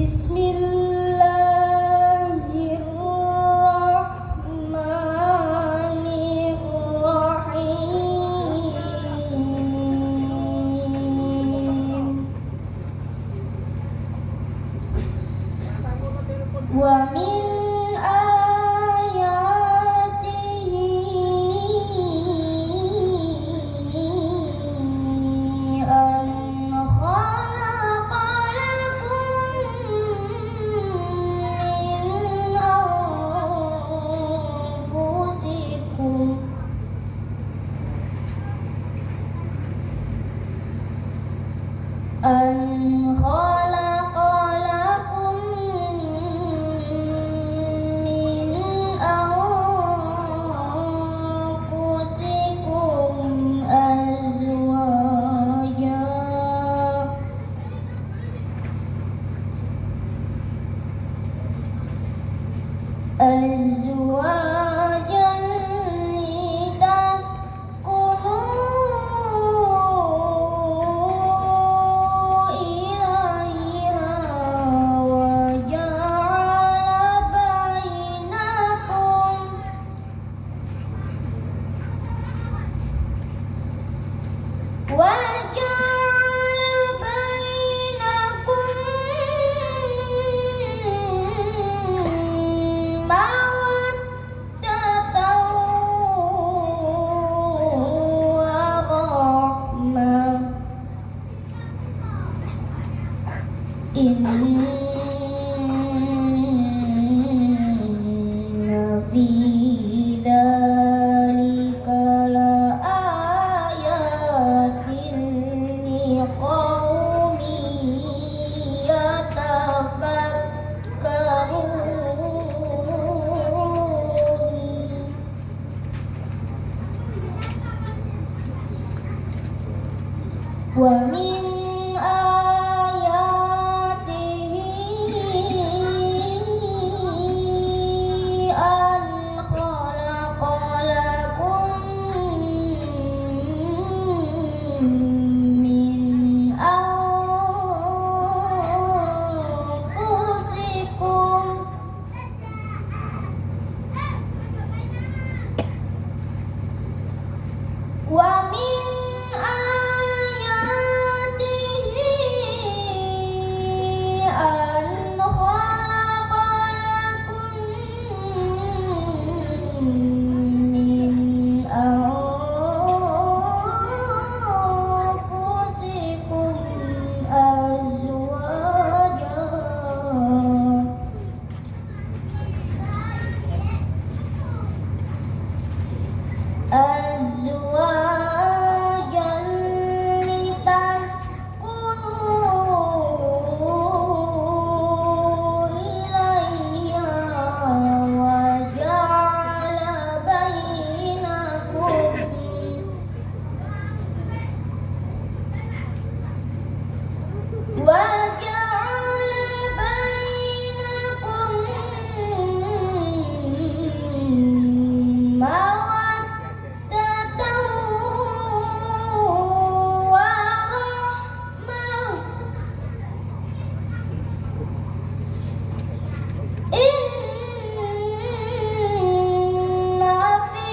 Bismillahirrahmanirrahim. Wa min ayatihi an khalaqa lakum min anfusikum azwajan litaskunu ilaiha wa ja'ala bainakum mawaddatan wa rahmah. Inna fi dzalika laayatin liqaumin yatafakkarun. Wa min ayatihi an khalaqa lakum min anfusikum wa min ayatihi an khalaqa lakum min anfusikum azwajan litaskunu ilaiha wa ja'ala bainakum mawaddatan wa rahmah. Inna fi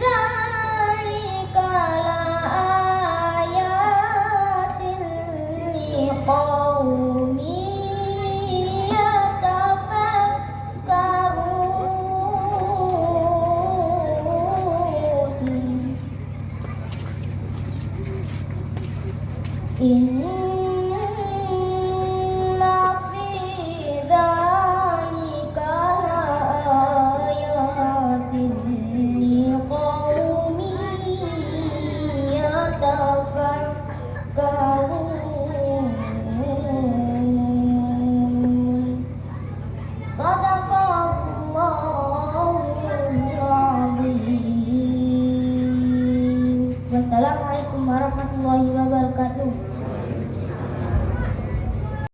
dzalika laayatin liqaumin yatafakkarun.